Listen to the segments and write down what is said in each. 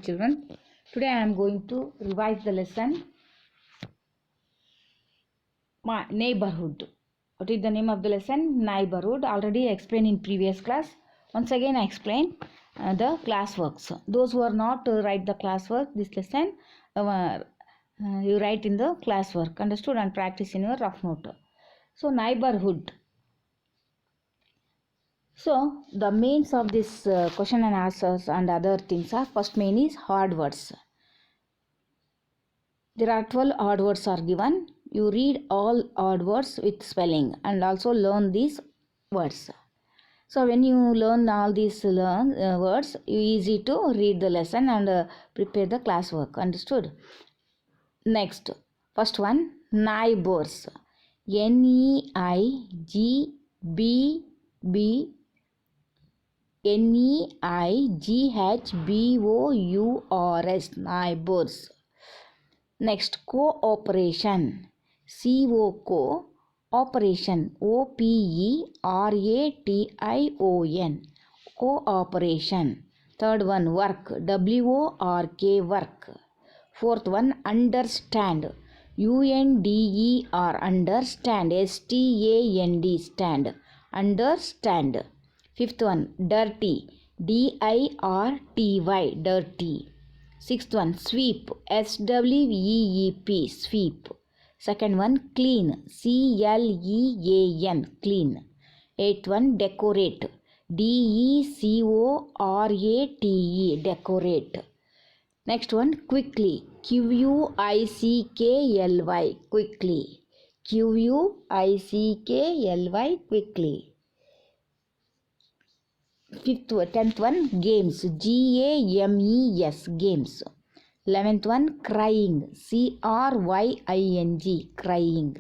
children. Today I am going to revise the lesson My Neighborhood. What is the name of the lesson? Neighborhood. Already explained in previous class. Once again I explain the classworks. Those who are not write the classwork this lesson, you write in the classwork. Understood? And practice in your rough note. So neighborhood. So the means of this question and answers and other things are, first main is hard words. There are 12 odd words are given. You read all odd words with spelling and also learn these words. So when you learn all these words, you easy to read the lesson and prepare the classwork. Understood? Next, first one, neighbors. Neighbors. Neighbors. Next, cooperation. Co operation. Operation. Cooperation. Third one, work. Work. Work. Fourth one, understand. Under. Understand. Stand. Understand. Fifth one, dirty. Dirty. Dirty. Sixth one, sweep. Sweep. Sweep. Second one, clean. Clean. Clean. Eighth one, decorate. Decorate. Decorate. Next one, quickly. Quickly. Quickly. Quickly. Tenth one, games. Games. Games. 11th one, crying. Crying. Crying.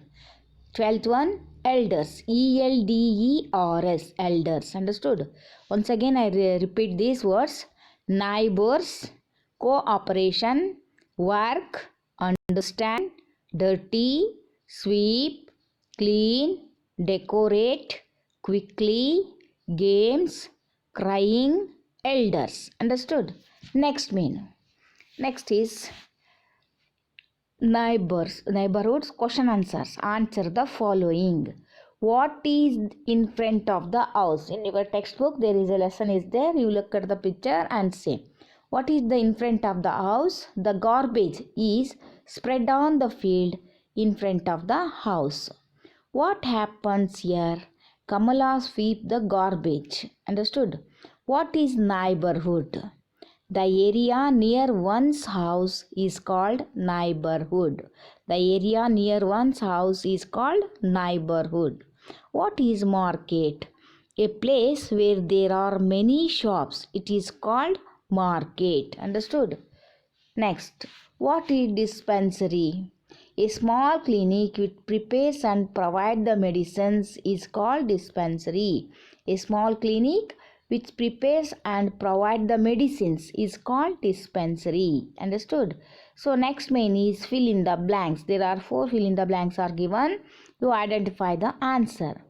12th one, elders. Elders. Elders. Understood? Once again I repeat these words. Neighbors, cooperation, work, understand, dirty, sweep, clean, decorate, quickly, games, crying, elders. Understood? Next mean. Next is neighborhoods, question answers. Answer the following. What is in front of the house? In your textbook there is a lesson is there. You look at the picture and say, what is the in front of the house? The garbage is spread on the field in front of the house. What happens here? Kamala sweep the garbage. Understood? What is neighborhood? The area near one's house is called neighborhood. The area near one's house is called neighborhood. What is market? A place where there are many shops. It is called market. Understood? Next, what is dispensary? A small clinic which prepares and provides the medicines is called dispensary. A small clinic which prepares and provides the medicines is called dispensary. Understood? So next main is fill in the blanks. There are 4 fill in the blanks are given. You identify the answer.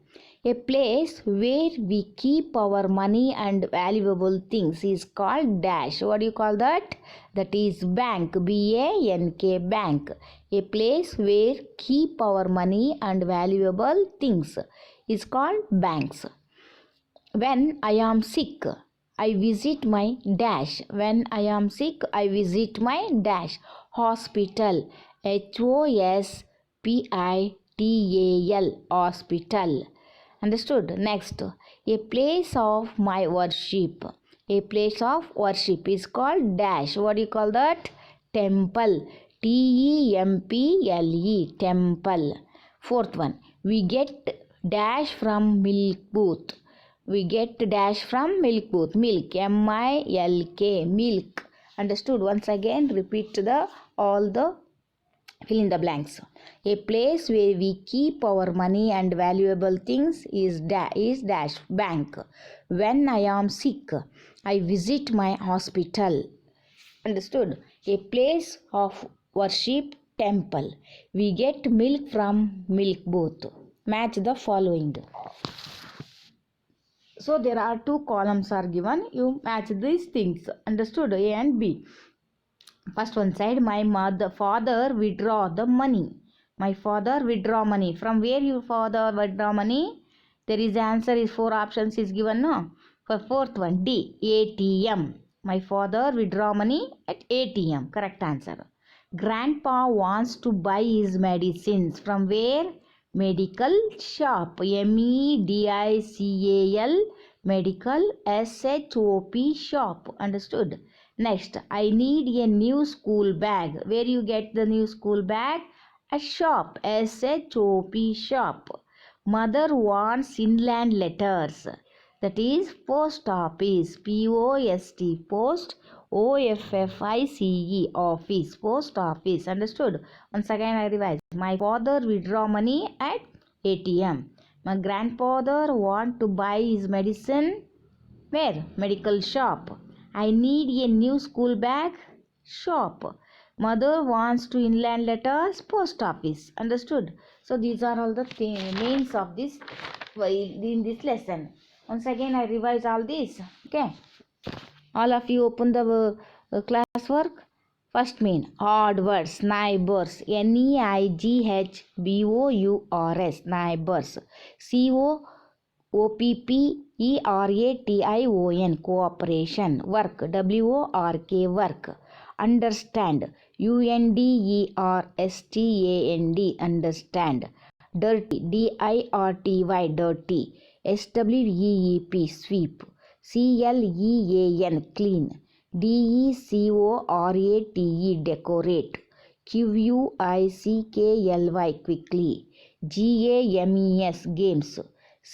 A place where we keep our money and valuable things is called dash. What do you call that? That is bank. B-A-N-K. Bank. A place where keep our money and valuable things is called banks. When I am sick, I visit my dash. When I am sick, I visit my dash. Hospital. Hospital. Hospital. Understood? Next, a place of my worship. A place of worship is called dash. What do you call that? Temple. Temple. Temple. Fourth one, we get dash from milk booth. We get dash from milk booth. Milk. M-I-L-K. Milk. Understood? Once again repeat all the fill in the blanks. A place where we keep our money and valuable things is dash bank. When I am sick, I visit my hospital. Understood? A place of worship, temple. We get milk from milk booth. Match the following. So there are 2 columns are given. You match these things. Understood? A and B. First one side, my father withdraw the money. My father withdraw money. From where your father withdraw money? There is answer is 4 options is given, no? For fourth one, D, ATM. My father withdraw money at ATM. Correct answer. Grandpa wants to buy his medicines. From where? Medical shop. MEDICAL. Medical SHOP shop. Understood? Next, I need a new school bag. Where you get the new school bag? A shop. SHOP shop. Mother wants inland letters. That is post office. POST. Post. OFFICE. Office. Post office. Understood? Once again I revise. My father withdraw money at ATM. My grandfather want to buy his medicine. Where? Medical shop. I need a new school bag. Shop. Mother wants to inland letters. Post office. Understood? So these are all the names of this in this lesson. Once again I revise all this. Okay. All of you open the classwork. First mean odd words. Neighbors. NEIGHBOURS. Neighbors. COOPPERATION. Cooperation. Work. WORK. Work. Understand. UNDERSTAND. Understand. Dirty. DIRTY. Dirty. SWEEP. Sweep. CLEAN. Clean. DECORATE. Decorate. QUICKLY. Quickly. GAMES. Games.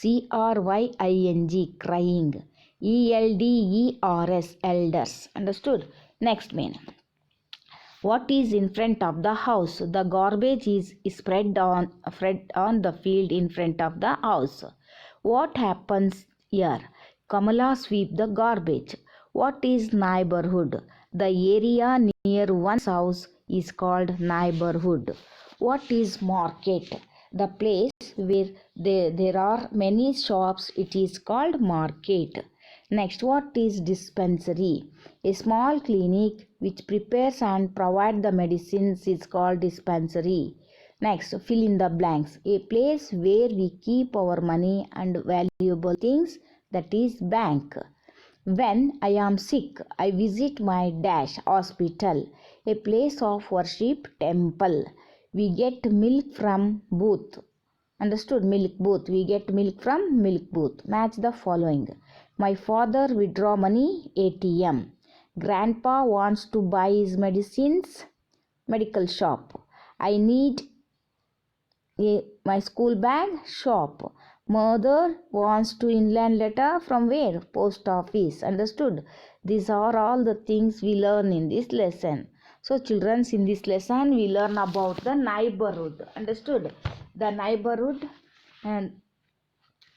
CRYING. Crying. ELDERS. Elders. Understood? Next mean. What is in front of the house? The garbage is spread on the field in front of the house. What happens here? Kamala sweep the garbage. What is neighborhood? The area near one's house is called neighborhood. What is market? The place where there are many shops, it is called market. Next, what is dispensary? A small clinic which prepares and provides the medicines is called dispensary. Next, fill in the blanks. A place where we keep our money and valuable things, that is bank. When I am sick, I visit my dash hospital. A place of worship, temple. We get milk from booth. Understood? Milk booth. We get milk from milk booth. Match the following. My father withdraw money, ATM. Grandpa wants to buy his medicines, medical shop. I need my school bag, shop. Mother wants to inland letter from where? Post office. Understood? These are all the things we learn in this lesson. So children, in this lesson we learn about the neighborhood. Understood? The neighborhood, and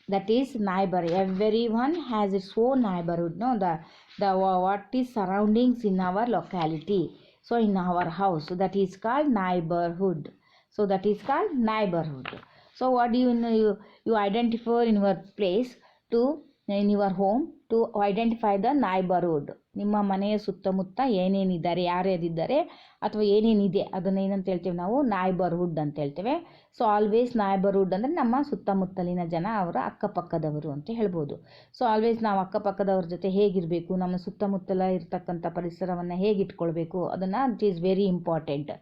that is neighbor. Everyone has its own neighborhood. No, the what is surroundings in our locality. So in our house, that is called neighborhood. So that is called neighborhood. So what do you know? You identify in your place to in your home to identify the neighborhood. ನಿಮ್ಮ ಮನೆಯ ಸುತ್ತಮುತ್ತ ಏನೇನಿದ್ದಾರೆ, ಯಾರ್ಯಾರಿದ್ದಾರೆ, ಅಥವಾ ಏನೇನಿದೆ ಅದನ್ನ ಏನಂತ ಹೇಳ್ತೇವೆ ನಾವು? Neighbourhood ಅಂತ ಹೇಳ್ತೇವೆ. ಸೊ ಆಲ್ವೇಸ್ ನೈಬರ್ಹುಡ್ ಅಂದರೆ ನಮ್ಮ ಸುತ್ತಮುತ್ತಲಿನ ಜನ, ಅವರ ಅಕ್ಕಪಕ್ಕದವರು ಅಂತ ಹೇಳ್ಬೋದು. ಸೊ ಆಲ್ವೇಸ್ ನಾವು ಅಕ್ಕಪಕ್ಕದವ್ರ ಜೊತೆ ಹೇಗಿರಬೇಕು, ನಮ್ಮ ಸುತ್ತಮುತ್ತಲ ಇರ್ತಕ್ಕಂಥ ಪರಿಸರವನ್ನು ಹೇಗಿಟ್ಕೊಳ್ಬೇಕು, ಅದನ್ನು ಇಟ್ ಈಸ್ ವೆರಿ ಇಂಪಾರ್ಟೆಂಟ್.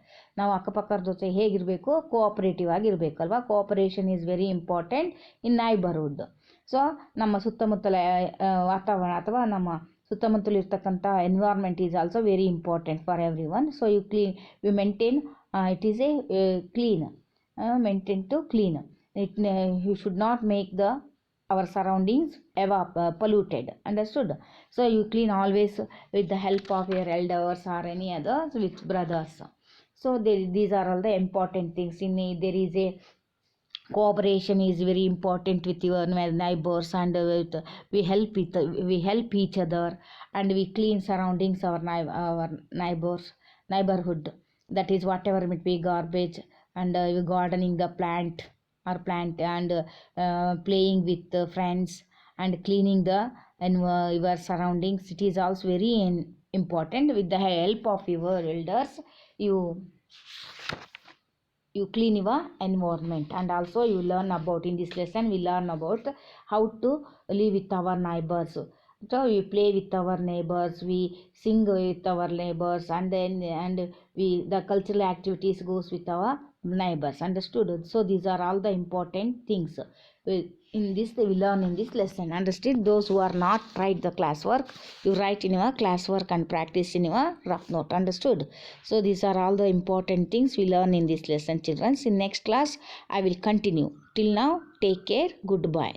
ನಾವು ಅಕ್ಕಪಕ್ಕದ ಜೊತೆ ಹೇಗಿರಬೇಕು? ಕೋಆಪರೇಟಿವ್ ಆಗಿರಬೇಕಲ್ವಾ? Cooperation is very important in neighbourhood. So ನಮ್ಮ ಸುತ್ತಮುತ್ತಲ ವಾತಾವರಣ ಅಥವಾ ನಮ್ಮ ಸುತ್ತಮುತ್ತಲು ಇರ್ತಕ್ಕಂಥ environment is also very important for everyone. So you maintain, it is a clean, maintain to clean it. You should not make our surroundings ever polluted. Understood? So you clean always with the help of your elders or any others, with brothers. So these are all the important things. There is a cooperation is very important with your neighbors, and we help each other, and we clean surroundings, our neighbors neighborhood. That is whatever it be garbage, and gardening the plant and playing with friends and cleaning the your surroundings. It is also very important. With the help of your elders, you clean your environment, and also you learn about, in this lesson we learn about how to live with our neighbors. So we play with our neighbors, we sing with our neighbors, and then the cultural activities goes with our neighbors. Understood? So these are all the important things in this we learn in this lesson. Understood? Those who are not write the classwork, you write in your classwork and practice in your rough note. Understood? So these are all the important things we learn in this lesson, children. In next class I will continue. Till now, take care. Goodbye.